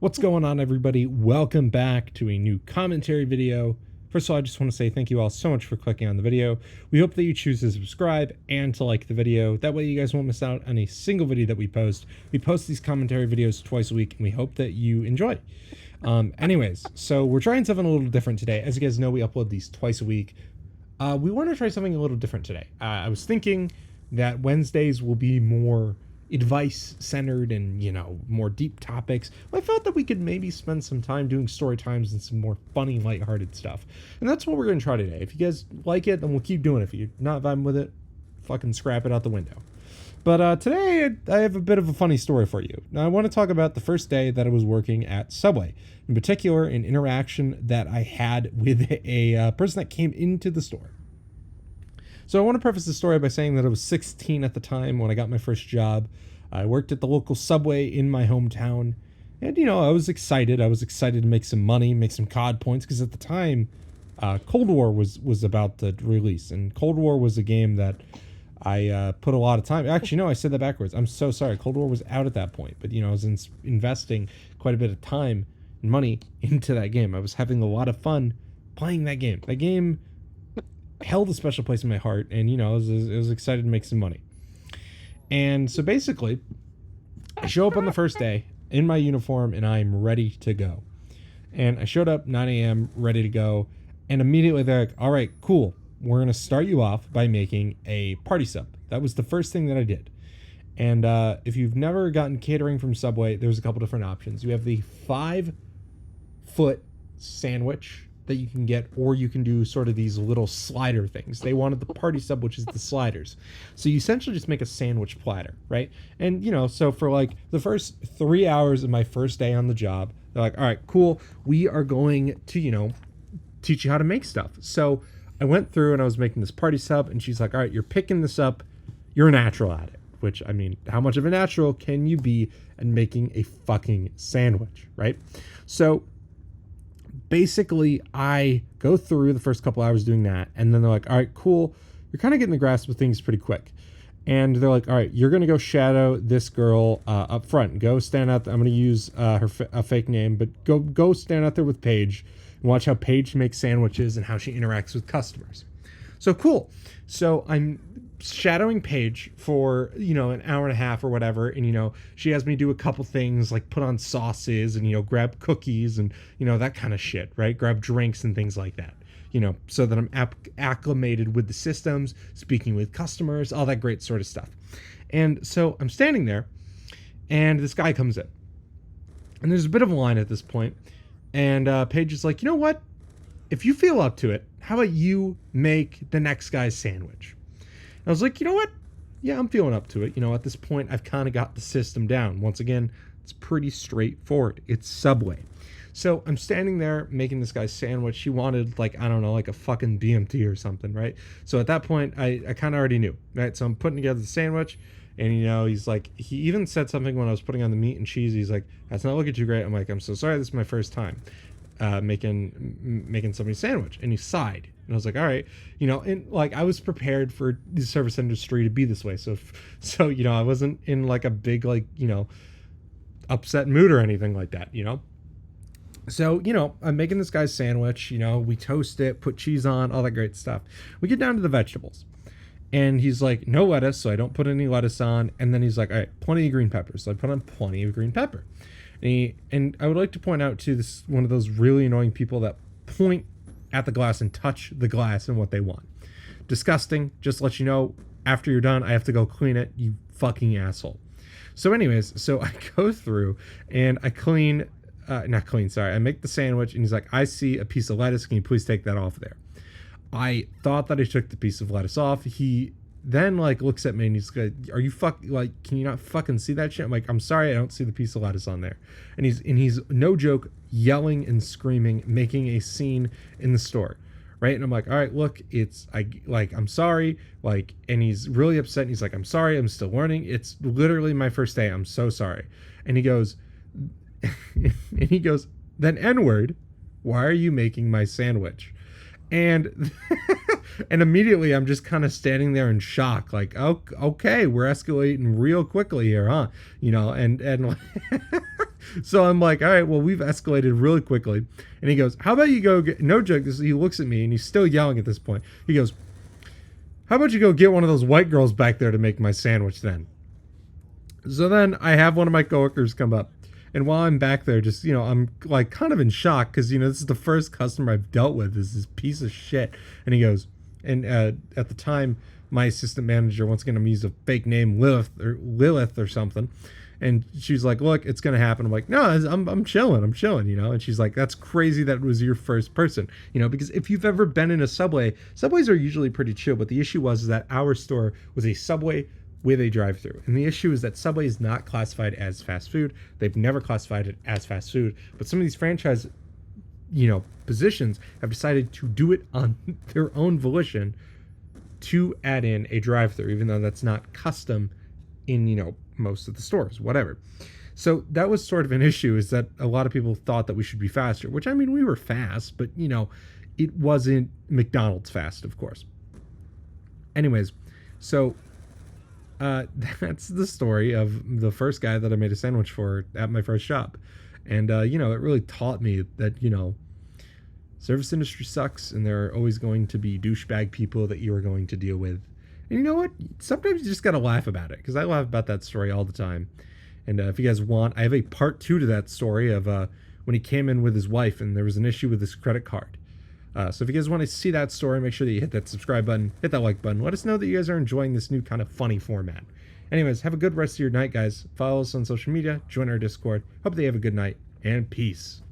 What's going on, everybody? Welcome back to a new commentary video. First of all, I just want to say thank you all so much for clicking on the video. We hope that you choose to subscribe and to like the video. That way you guys won't miss out on a single video that we post. We post these commentary videos twice a week, and we hope that you enjoy. Anyways, so we're trying something a little different today. As you guys know, we upload these twice a week. We want to try something a little different today. I was thinking that Wednesdays will be more advice centered and, you know, more deep topics. I felt that we could maybe spend some time doing story times and some more funny, lighthearted stuff. And that's what we're going to try today. If you guys like it, then we'll keep doing it. If you're not vibing with it, fucking scrap it out the window. But today I have a bit of a funny story for you. Now, I want to talk about the first day that I was working at Subway. In particular, an interaction that I had with a person that came into the store. So I want to preface the story by saying that I was 16 at the time when I got my first job. I worked at the local Subway in my hometown. And, you know, I was excited. I was excited to make some money, make some COD points. Because at the time, Cold War was about to release. And Cold War was a game that I put a lot of time. Actually, no, I said that backwards. I'm so sorry. Cold War was out at that point. But, you know, I was investing quite a bit of time and money into that game. I was having a lot of fun playing that game. That game held a special place in my heart, and, you know, I was excited to make some money. And so basically, I show up on the first day in my uniform, and I'm ready to go. And I showed up 9 a.m. ready to go, and immediately they're like, all right, cool. We're going to start you off by making a party sub. That was the first thing that I did. And if you've never gotten catering from Subway, there's a couple different options. You have the 5-foot sandwich that you can get, or you can do sort of these little slider things. They wanted the party sub, which is the sliders. So you essentially just make a sandwich platter, right? And, you know, so for like the first 3 hours of my first day on the job, they're like, all right, cool. We are going to, you know, teach you how to make stuff. So I went through and I was making this party sub, and she's like, all right, you're picking this up. You're a natural at it. Which, I mean, how much of a natural can you be at making a fucking sandwich, right? So basically, I go through the first couple hours doing that, and then they're like, all right, cool. You're kind of getting the grasp of things pretty quick. And they're like, all right, you're going to go shadow this girl up front. Go stand out there. I'm going to use a fake name, but go stand out there with Paige and watch how Paige makes sandwiches and how she interacts with customers. So cool. So I'm shadowing Paige for, you know, an hour and a half or whatever, and, you know, she has me do a couple things like put on sauces and, you know, grab cookies and, you know, that kind of shit, right? Grab drinks and things like that, you know, so that I'm acclimated with the systems, speaking with customers, all that great sort of stuff. And so I'm standing there, and this guy comes in, and there's a bit of a line at this point, and Paige is like, you know what? If you feel up to it, how about you make the next guy's sandwich? I was like, you know what? Yeah, I'm feeling up to it. You know, at this point, I've kind of got the system down. Once again, it's pretty straightforward. It's Subway. So I'm standing there making this guy's sandwich. He wanted, like, I don't know, like a fucking BMT or something, right? So at that point, I kind of already knew, right? So I'm putting together the sandwich, and, you know, he's like, he even said something when I was putting on the meat and cheese. He's like, that's not looking too great. I'm like, I'm so sorry. This is my first time making somebody's sandwich. And he sighed. And I was like, all right, you know, and like I was prepared for the service industry to be this way. So, you know, I wasn't in like a big, like, you know, upset mood or anything like that, you know? So, you know, I'm making this guy's sandwich, you know, we toast it, put cheese on, all that great stuff. We get down to the vegetables, and he's like, no lettuce. So I don't put any lettuce on. And then he's like, all right, plenty of green peppers. So I put on plenty of green pepper. And I would like to point out to this, one of those really annoying people that point at the glass and touch the glass and what they want. Disgusting. Just let you know, after you're done, I have to go clean it, you fucking asshole. So anyways, so I go through and I I make the sandwich, and he's like, I see a piece of lettuce. Can you please take that off there? I thought that I took the piece of lettuce off. He then like looks at me and he's like, are you like, can you not fucking see that shit? I'm like, I'm sorry, I don't see the piece of lettuce on there. And he's no joke, yelling and screaming, making a scene in the store, right? And I'm like, all right, look, I'm sorry, like, and he's really upset, and he's like, I'm sorry, I'm still learning, it's literally my first day, I'm so sorry. And he goes then N-word, why are you making my sandwich? And and immediately I'm just kind of standing there in shock, like, oh, okay, we're escalating real quickly here, huh? You know, and So I'm like, all right, well, we've escalated really quickly. And he goes, how about you go get, no joke, he looks at me and he's still yelling at this point. He goes, how about you go get one of those white girls back there to make my sandwich then? So then I have one of my coworkers come up. And while I'm back there, just, you know, I'm like kind of in shock because, you know, this is the first customer I've dealt with, is this piece of shit. And he goes, and at the time, my assistant manager, once again, I'm using a fake name, Lilith or something. And she's like, look, it's going to happen. I'm like, no, I'm chilling, you know? And she's like, that's crazy that it was your first person, you know, because if you've ever been in a Subway, Subways are usually pretty chill. But the issue was that our store was a Subway with a drive-thru. And the issue is that Subway is not classified as fast food. They've never classified it as fast food. But some of these franchise, you know, positions have decided to do it on their own volition to add in a drive-thru, even though that's not custom in, you know, most of the stores, whatever. So that was sort of an issue, is that a lot of people thought that we should be faster, which, I mean, we were fast, but, you know, it wasn't McDonald's fast, of course. Anyways, so that's the story of the first guy that I made a sandwich for at my first job. And, you know, it really taught me that, you know, service industry sucks, and there are always going to be douchebag people that you are going to deal with. And you know what? Sometimes you just got to laugh about it, because I laugh about that story all the time. And if you guys want, I have a part 2 to that story of when he came in with his wife and there was an issue with his credit card. So if you guys want to see that story, make sure that you hit that subscribe button, hit that like button. Let us know that you guys are enjoying this new kind of funny format. Anyways, have a good rest of your night, guys. Follow us on social media, join our Discord. Hope that you have a good night, and peace.